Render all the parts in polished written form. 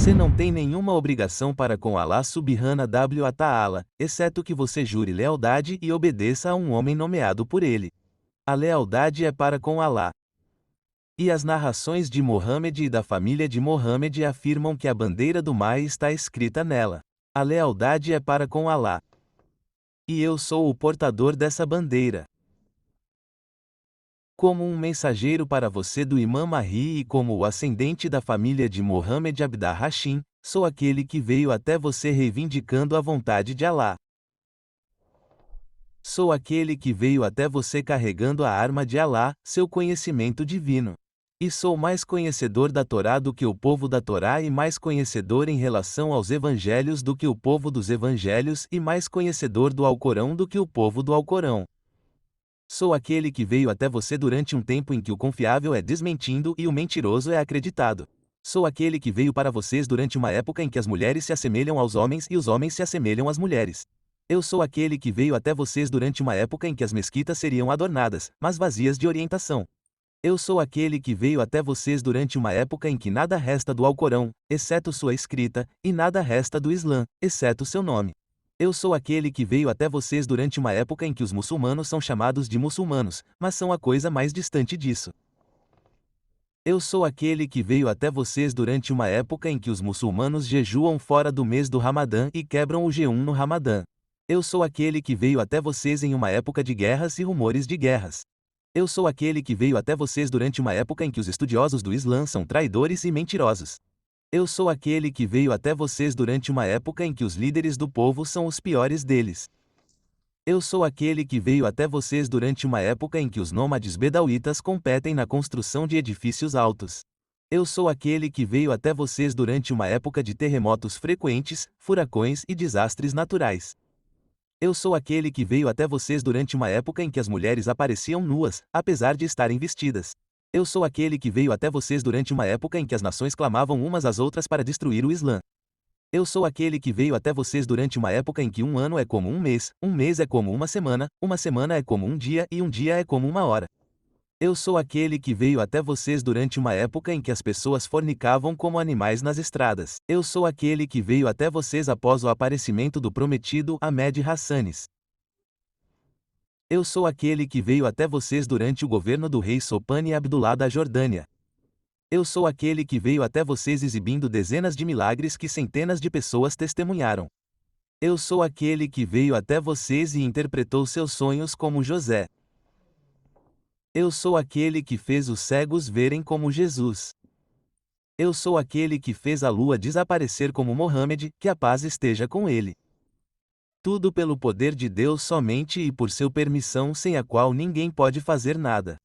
Você não tem nenhuma obrigação para com Allah subhanahu wa ta'ala, exceto que você jure lealdade e obedeça a um homem nomeado por ele. A lealdade é para com Allah. E as narrações de Mohammed e da família de Mohammed afirmam que a bandeira do Mai está escrita nela. A lealdade é para com Allah. E eu sou o portador dessa bandeira. Como um mensageiro para você do Imam Mahdi e como o ascendente da família de Mohammed Abd Hashim, sou aquele que veio até você reivindicando a vontade de Allah. Sou aquele que veio até você carregando a arma de Allah, seu conhecimento divino. E sou mais conhecedor da Torá do que o povo da Torá e mais conhecedor em relação aos evangelhos do que o povo dos evangelhos e mais conhecedor do Alcorão do que o povo do Alcorão. Sou aquele que veio até você durante um tempo em que o confiável é desmentindo e o mentiroso é acreditado. Sou aquele que veio para vocês durante uma época em que as mulheres se assemelham aos homens e os homens se assemelham às mulheres. Eu sou aquele que veio até vocês durante uma época em que as mesquitas seriam adornadas, mas vazias de orientação. Eu sou aquele que veio até vocês durante uma época em que nada resta do Alcorão, exceto sua escrita, e nada resta do Islã, exceto seu nome. Eu sou aquele que veio até vocês durante uma época em que os muçulmanos são chamados de muçulmanos, mas são a coisa mais distante disso. Eu sou aquele que veio até vocês durante uma época em que os muçulmanos jejuam fora do mês do Ramadã e quebram o jejum no Ramadã. Eu sou aquele que veio até vocês em uma época de guerras e rumores de guerras. Eu sou aquele que veio até vocês durante uma época em que os estudiosos do Islã são traidores e mentirosos. Eu sou aquele que veio até vocês durante uma época em que os líderes do povo são os piores deles. Eu sou aquele que veio até vocês durante uma época em que os nômades bedauítas competem na construção de edifícios altos. Eu sou aquele que veio até vocês durante uma época de terremotos frequentes, furacões e desastres naturais. Eu sou aquele que veio até vocês durante uma época em que as mulheres apareciam nuas, apesar de estarem vestidas. Eu sou aquele que veio até vocês durante uma época em que as nações clamavam umas às outras para destruir o Islã. Eu sou aquele que veio até vocês durante uma época em que um ano é como um mês é como uma semana é como um dia e um dia é como uma hora. Eu sou aquele que veio até vocês durante uma época em que as pessoas fornicavam como animais nas estradas. Eu sou aquele que veio até vocês após o aparecimento do prometido Ahmed Hassanes. Eu sou aquele que veio até vocês durante o governo do rei Sopani Abdullah da Jordânia. Eu sou aquele que veio até vocês exibindo dezenas de milagres que centenas de pessoas testemunharam. Eu sou aquele que veio até vocês e interpretou seus sonhos como José. Eu sou aquele que fez os cegos verem como Jesus. Eu sou aquele que fez a lua desaparecer como Mohammed, que a paz esteja com ele. Tudo pelo poder de Deus somente e por seu permissão sem a qual ninguém pode fazer nada.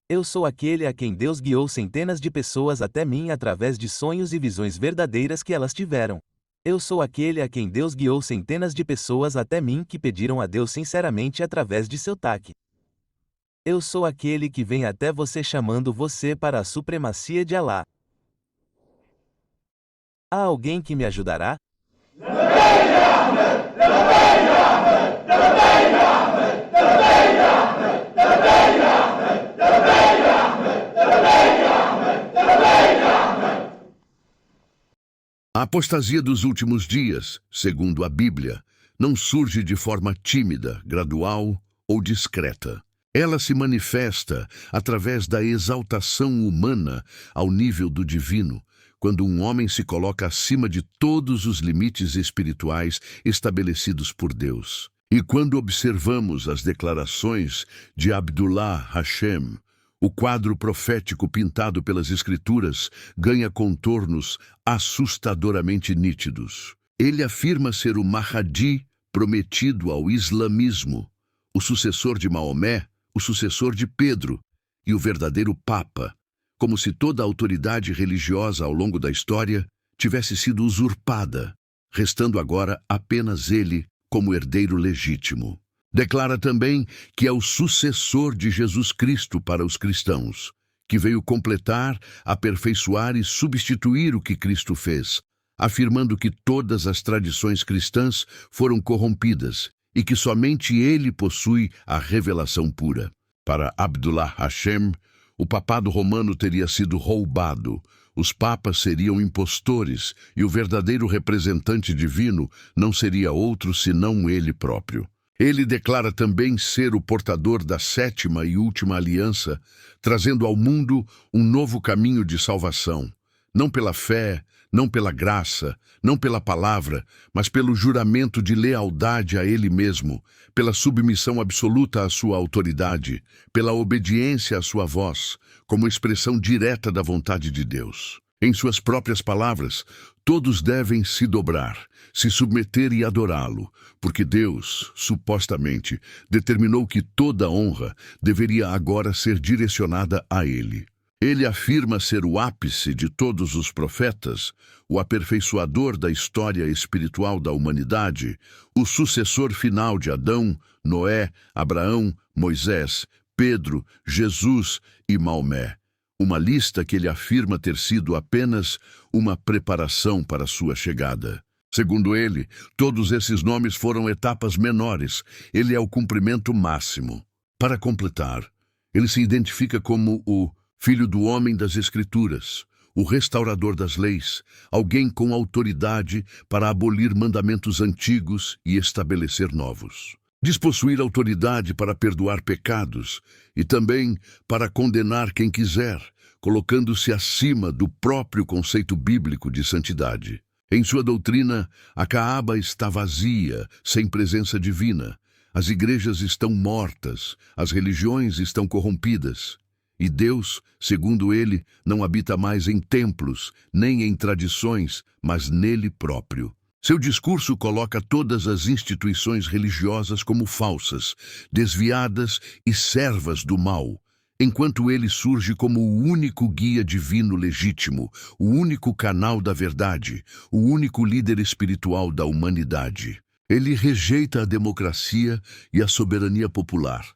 Eu sou aquele a quem Deus guiou centenas de pessoas até mim através de sonhos e visões verdadeiras que elas tiveram. Eu sou aquele a quem Deus guiou centenas de pessoas até mim que pediram a Deus sinceramente através de seu taque. Eu sou aquele que vem até você chamando você para a supremacia de Allah. Há alguém que me ajudará? A apostasia dos últimos dias, segundo a Bíblia, não surge de forma tímida, gradual ou discreta. Ela se manifesta através da exaltação humana ao nível do divino, quando um homem se coloca acima de todos os limites espirituais estabelecidos por Deus. E quando observamos as declarações de Abdullah Hashem, o quadro profético pintado pelas Escrituras ganha contornos assustadoramente nítidos. Ele afirma ser o Mahdi prometido ao islamismo, o sucessor de Maomé, o sucessor de Pedro e o verdadeiro Papa, como se toda a autoridade religiosa ao longo da história tivesse sido usurpada, restando agora apenas ele como herdeiro legítimo. Declara também que é o sucessor de Jesus Cristo para os cristãos, que veio completar, aperfeiçoar e substituir o que Cristo fez, afirmando que todas as tradições cristãs foram corrompidas e que somente ele possui a revelação pura. Para Abdullah Hashem, o papado romano teria sido roubado, Os papas seriam impostores e o verdadeiro representante divino não seria outro senão ele próprio. Ele declara também ser o portador da sétima e última aliança, trazendo ao mundo um novo caminho de salvação, não pela fé, não pela graça, não pela palavra, mas pelo juramento de lealdade a ele mesmo, pela submissão absoluta à sua autoridade, pela obediência à sua voz, como expressão direta da vontade de Deus. Em suas próprias palavras, todos devem se dobrar, se submeter e adorá-lo, porque Deus, supostamente, determinou que toda honra deveria agora ser direcionada a ele. Ele afirma ser o ápice de todos os profetas, o aperfeiçoador da história espiritual da humanidade, o sucessor final de Adão, Noé, Abraão, Moisés, Pedro, Jesus e Maomé. Uma lista que ele afirma ter sido apenas uma preparação para sua chegada. Segundo ele, todos esses nomes foram etapas menores. Ele é o cumprimento máximo. Para completar, ele se identifica como o Filho do Homem das Escrituras, o restaurador das leis, alguém com autoridade para abolir mandamentos antigos e estabelecer novos. Diz possuir autoridade para perdoar pecados e também para condenar quem quiser, colocando-se acima do próprio conceito bíblico de santidade. Em sua doutrina, a Caaba está vazia, sem presença divina. As igrejas estão mortas, as religiões estão corrompidas. E Deus, segundo ele, não habita mais em templos, nem em tradições, mas nele próprio. Seu discurso coloca todas as instituições religiosas como falsas, desviadas e servas do mal, enquanto ele surge como o único guia divino legítimo, o único canal da verdade, o único líder espiritual da humanidade. Ele rejeita a democracia e a soberania popular,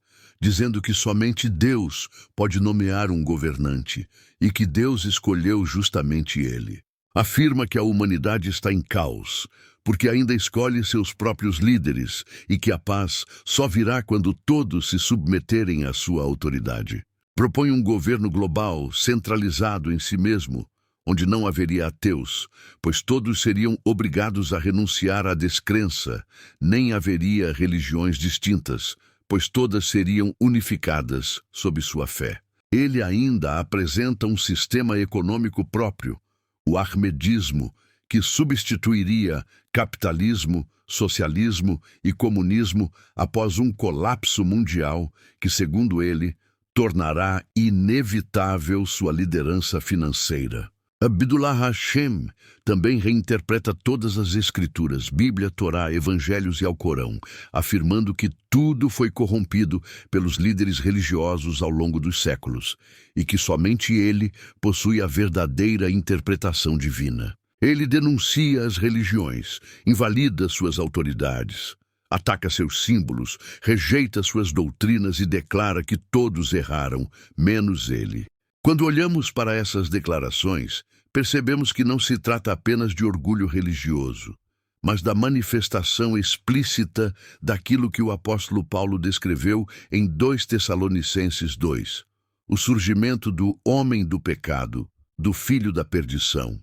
dizendo que somente Deus pode nomear um governante e que Deus escolheu justamente ele. Afirma que a humanidade está em caos, porque ainda escolhe seus próprios líderes e que a paz só virá quando todos se submeterem à sua autoridade. Propõe um governo global centralizado em si mesmo, onde não haveria ateus, pois todos seriam obrigados a renunciar à descrença, nem haveria religiões distintas, pois todas seriam unificadas sob sua fé. Ele ainda apresenta um sistema econômico próprio, o armedismo, que substituiria capitalismo, socialismo e comunismo após um colapso mundial que, segundo ele, tornará inevitável sua liderança financeira. Abdullah Hashem também reinterpreta todas as escrituras, Bíblia, Torá, Evangelhos e Alcorão, afirmando que tudo foi corrompido pelos líderes religiosos ao longo dos séculos e que somente ele possui a verdadeira interpretação divina. Ele denuncia as religiões, invalida suas autoridades, ataca seus símbolos, rejeita suas doutrinas e declara que todos erraram, menos ele. Quando olhamos para essas declarações, percebemos que não se trata apenas de orgulho religioso, mas da manifestação explícita daquilo que o apóstolo Paulo descreveu em 2 Tessalonicenses 2, o surgimento do homem do pecado, do filho da perdição.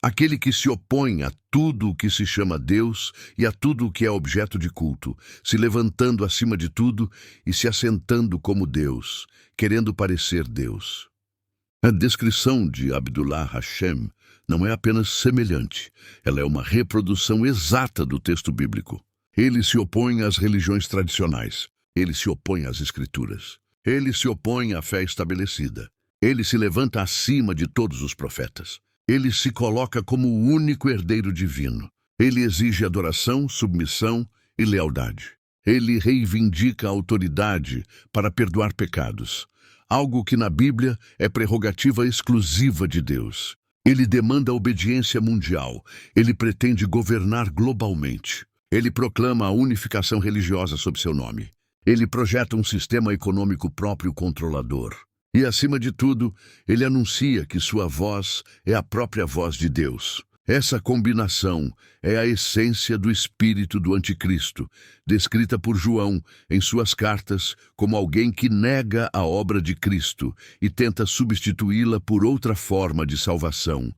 Aquele que se opõe a tudo o que se chama Deus e a tudo o que é objeto de culto, se levantando acima de tudo e se assentando como Deus, querendo parecer Deus. A descrição de Abdullah Hashem não é apenas semelhante, ela é uma reprodução exata do texto bíblico. Ele se opõe às religiões tradicionais, ele se opõe às escrituras, ele se opõe à fé estabelecida, ele se levanta acima de todos os profetas, ele se coloca como o único herdeiro divino, ele exige adoração, submissão e lealdade. Ele reivindica a autoridade para perdoar pecados, algo que na Bíblia é prerrogativa exclusiva de Deus. Ele demanda obediência mundial, ele pretende governar globalmente. Ele proclama a unificação religiosa sob seu nome. Ele projeta um sistema econômico próprio controlador. E, acima de tudo, ele anuncia que sua voz é a própria voz de Deus. Essa combinação é a essência do espírito do anticristo, descrita por João em suas cartas como alguém que nega a obra de Cristo e tenta substituí-la por outra forma de salvação,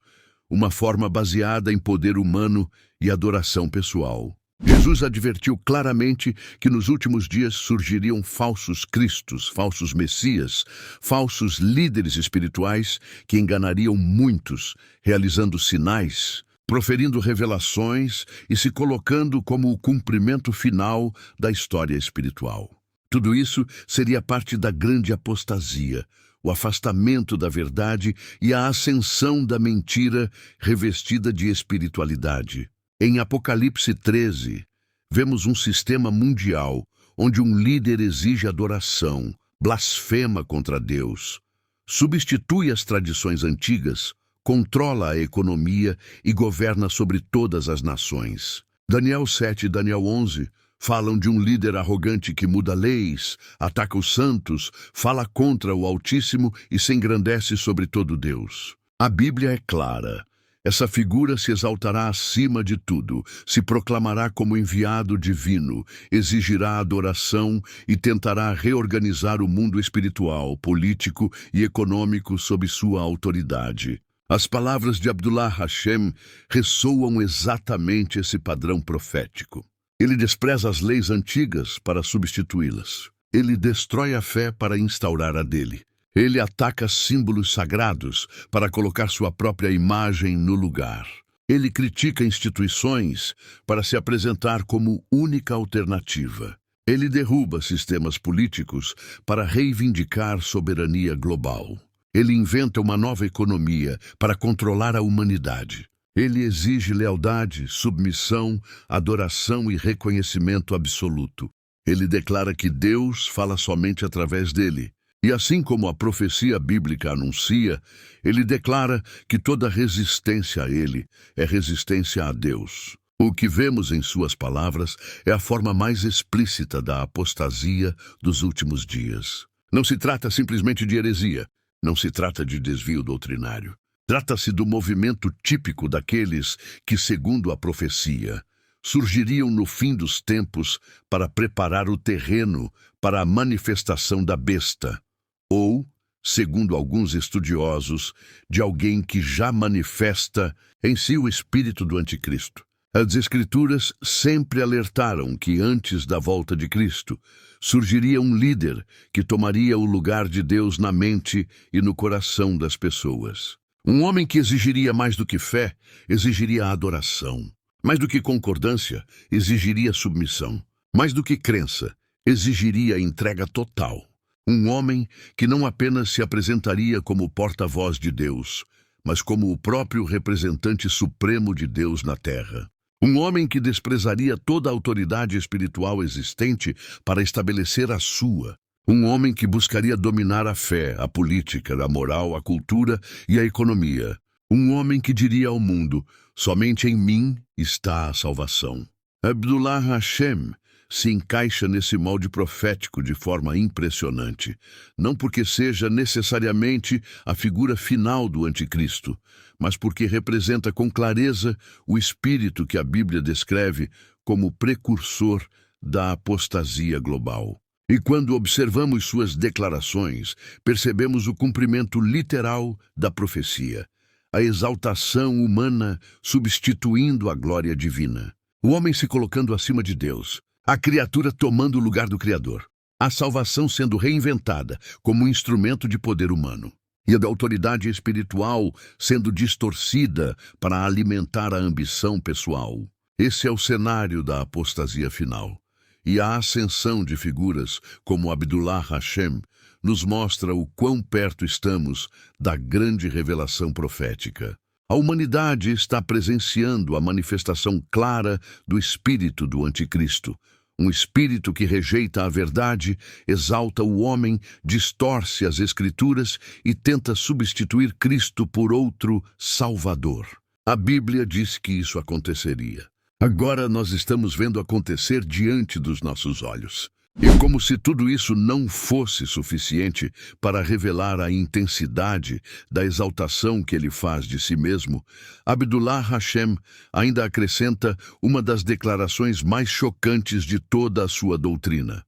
uma forma baseada em poder humano e adoração pessoal. Jesus advertiu claramente que nos últimos dias surgiriam falsos cristos, falsos messias, falsos líderes espirituais que enganariam muitos, realizando sinais, proferindo revelações e se colocando como o cumprimento final da história espiritual. Tudo isso seria parte da grande apostasia, o afastamento da verdade e a ascensão da mentira revestida de espiritualidade. Em Apocalipse 13, vemos um sistema mundial onde um líder exige adoração, blasfema contra Deus, substitui as tradições antigas, controla a economia e governa sobre todas as nações. Daniel 7 e Daniel 11 falam de um líder arrogante que muda leis, ataca os santos, fala contra o Altíssimo e se engrandece sobre todo Deus. A Bíblia é clara. Essa figura se exaltará acima de tudo, se proclamará como enviado divino, exigirá adoração e tentará reorganizar o mundo espiritual, político e econômico sob sua autoridade. As palavras de Abdullah Hashem ressoam exatamente esse padrão profético. Ele despreza as leis antigas para substituí-las. Ele destrói a fé para instaurar a dele. Ele ataca símbolos sagrados para colocar sua própria imagem no lugar. Ele critica instituições para se apresentar como única alternativa. Ele derruba sistemas políticos para reivindicar soberania global. Ele inventa uma nova economia para controlar a humanidade. Ele exige lealdade, submissão, adoração e reconhecimento absoluto. Ele declara que Deus fala somente através dele. E assim como a profecia bíblica anuncia, ele declara que toda resistência a ele é resistência a Deus. O que vemos em suas palavras é a forma mais explícita da apostasia dos últimos dias. Não se trata simplesmente de heresia, não se trata de desvio doutrinário. Trata-se do movimento típico daqueles que, segundo a profecia, surgiriam no fim dos tempos para preparar o terreno para a manifestação da besta, ou, segundo alguns estudiosos, de alguém que já manifesta em si o espírito do anticristo. As Escrituras sempre alertaram que antes da volta de Cristo, surgiria um líder que tomaria o lugar de Deus na mente e no coração das pessoas. Um homem que exigiria mais do que fé, exigiria adoração. Mais do que concordância, exigiria submissão. Mais do que crença, exigiria entrega total. Um homem que não apenas se apresentaria como porta-voz de Deus, mas como o próprio representante supremo de Deus na terra. Um homem que desprezaria toda a autoridade espiritual existente para estabelecer a sua. Um homem que buscaria dominar a fé, a política, a moral, a cultura e a economia. Um homem que diria ao mundo, somente em mim está a salvação. Abdullah Hashem se encaixa nesse molde profético de forma impressionante, não porque seja necessariamente a figura final do anticristo, mas porque representa com clareza o espírito que a Bíblia descreve como precursor da apostasia global. E quando observamos suas declarações, percebemos o cumprimento literal da profecia, a exaltação humana substituindo a glória divina, o homem se colocando acima de Deus, a criatura tomando o lugar do Criador, a salvação sendo reinventada como um instrumento de poder humano, e a autoridade espiritual sendo distorcida para alimentar a ambição pessoal. Esse é o cenário da apostasia final. E a ascensão de figuras como Abdullah Hashem nos mostra o quão perto estamos da grande revelação profética. A humanidade está presenciando a manifestação clara do espírito do anticristo. Um espírito que rejeita a verdade, exalta o homem, distorce as Escrituras e tenta substituir Cristo por outro Salvador. A Bíblia diz que isso aconteceria. Agora nós estamos vendo acontecer diante dos nossos olhos. E como se tudo isso não fosse suficiente para revelar a intensidade da exaltação que ele faz de si mesmo, Abdullah Hashem ainda acrescenta uma das declarações mais chocantes de toda a sua doutrina.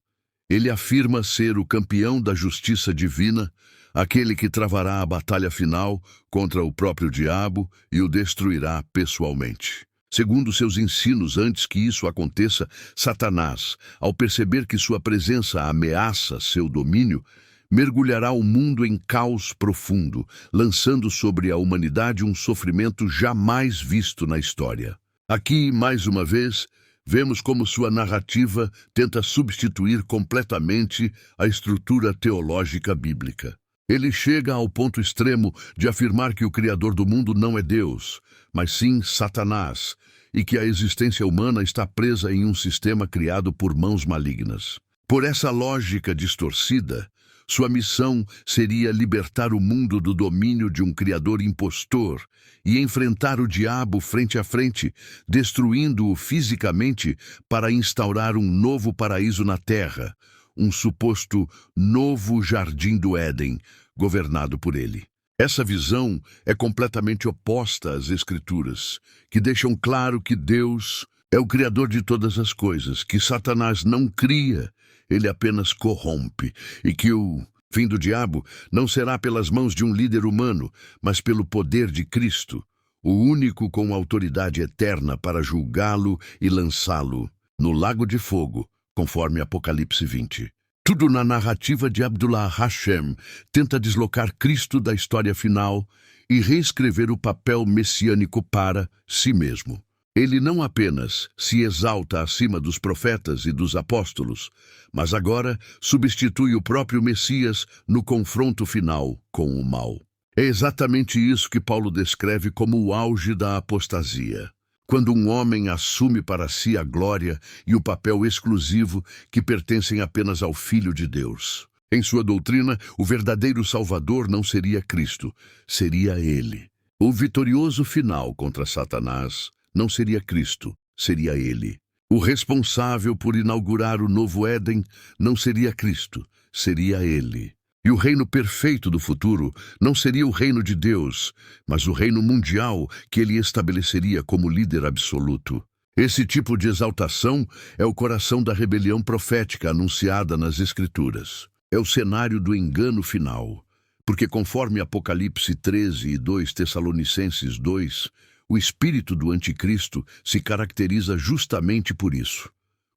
Ele afirma ser o campeão da justiça divina, aquele que travará a batalha final contra o próprio diabo e o destruirá pessoalmente. Segundo seus ensinos, antes que isso aconteça, Satanás, ao perceber que sua presença ameaça seu domínio, mergulhará o mundo em caos profundo, lançando sobre a humanidade um sofrimento jamais visto na história. Aqui, mais uma vez, vemos como sua narrativa tenta substituir completamente a estrutura teológica bíblica. Ele chega ao ponto extremo de afirmar que o Criador do mundo não é Deus, mas sim Satanás, e que a existência humana está presa em um sistema criado por mãos malignas. Por essa lógica distorcida, sua missão seria libertar o mundo do domínio de um Criador impostor e enfrentar o diabo frente a frente, destruindo-o fisicamente para instaurar um novo paraíso na Terra, um suposto novo Jardim do Éden, governado por ele. Essa visão é completamente oposta às Escrituras, que deixam claro que Deus é o Criador de todas as coisas, que Satanás não cria, ele apenas corrompe, e que o fim do diabo não será pelas mãos de um líder humano, mas pelo poder de Cristo, o único com autoridade eterna para julgá-lo e lançá-lo no lago de fogo, conforme Apocalipse 20. Tudo na narrativa de Abdullah Hashem tenta deslocar Cristo da história final e reescrever o papel messiânico para si mesmo. Ele não apenas se exalta acima dos profetas e dos apóstolos, mas agora substitui o próprio Messias no confronto final com o mal. É exatamente isso que Paulo descreve como o auge da apostasia. Quando um homem assume para si a glória e o papel exclusivo que pertencem apenas ao Filho de Deus. Em sua doutrina, o verdadeiro Salvador não seria Cristo, seria ele. O vitorioso final contra Satanás não seria Cristo, seria ele. O responsável por inaugurar o novo Éden não seria Cristo, seria ele. E o reino perfeito do futuro não seria o reino de Deus, mas o reino mundial que ele estabeleceria como líder absoluto. Esse tipo de exaltação é o coração da rebelião profética anunciada nas Escrituras. É o cenário do engano final, porque conforme Apocalipse 13 e 2 Tessalonicenses 2, o espírito do anticristo se caracteriza justamente por isso.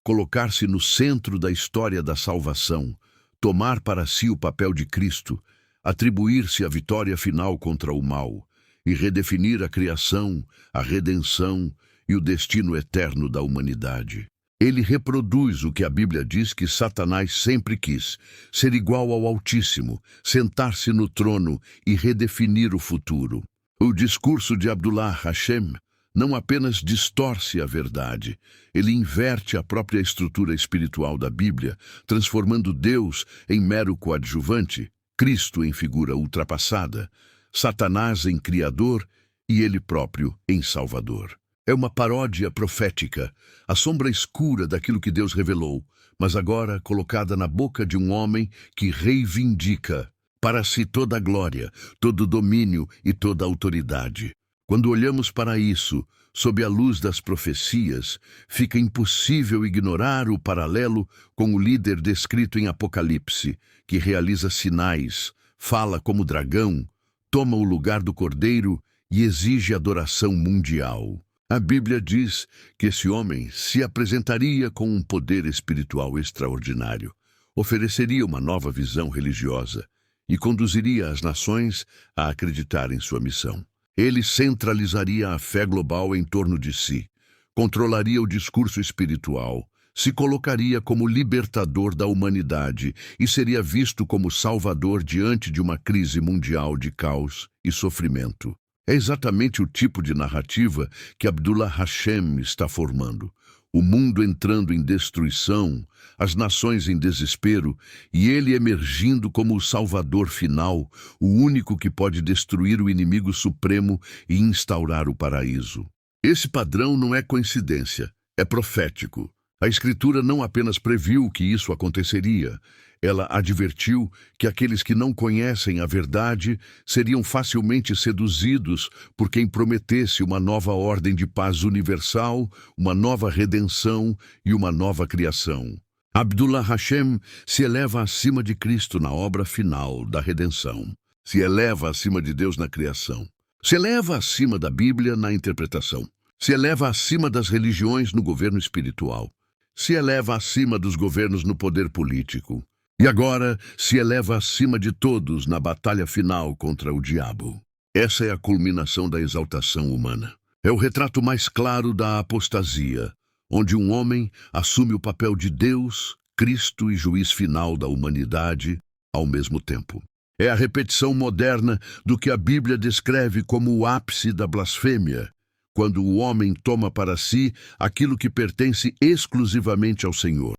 Colocar-se no centro da história da salvação, tomar para si o papel de Cristo, atribuir-se a vitória final contra o mal e redefinir a criação, a redenção e o destino eterno da humanidade. Ele reproduz o que a Bíblia diz que Satanás sempre quis, ser igual ao Altíssimo, sentar-se no trono e redefinir o futuro. O discurso de Abdullah Hashem não apenas distorce a verdade, ele inverte a própria estrutura espiritual da Bíblia, transformando Deus em mero coadjuvante, Cristo em figura ultrapassada, Satanás em Criador e ele próprio em Salvador. É uma paródia profética, a sombra escura daquilo que Deus revelou, mas agora colocada na boca de um homem que reivindica para si toda a glória, todo o domínio e toda a autoridade. Quando olhamos para isso, sob a luz das profecias, fica impossível ignorar o paralelo com o líder descrito em Apocalipse, que realiza sinais, fala como dragão, toma o lugar do cordeiro e exige adoração mundial. A Bíblia diz que esse homem se apresentaria com um poder espiritual extraordinário, ofereceria uma nova visão religiosa e conduziria as nações a acreditar em sua missão. Ele centralizaria a fé global em torno de si, controlaria o discurso espiritual, se colocaria como libertador da humanidade e seria visto como salvador diante de uma crise mundial de caos e sofrimento. É exatamente o tipo de narrativa que Abdullah Hashem está formando. O mundo entrando em destruição, as nações em desespero, e ele emergindo como o salvador final, o único que pode destruir o inimigo supremo e instaurar o paraíso. Esse padrão não é coincidência, é profético. A Escritura não apenas previu que isso aconteceria, ela advertiu que aqueles que não conhecem a verdade seriam facilmente seduzidos por quem prometesse uma nova ordem de paz universal, uma nova redenção e uma nova criação. Abdullah Hashem se eleva acima de Cristo na obra final da redenção. Se eleva acima de Deus na criação. Se eleva acima da Bíblia na interpretação. Se eleva acima das religiões no governo espiritual. Se eleva acima dos governos no poder político. E agora se eleva acima de todos na batalha final contra o diabo. Essa é a culminação da exaltação humana. É o retrato mais claro da apostasia, onde um homem assume o papel de Deus, Cristo e juiz final da humanidade ao mesmo tempo. É a repetição moderna do que a Bíblia descreve como o ápice da blasfêmia, quando o homem toma para si aquilo que pertence exclusivamente ao Senhor.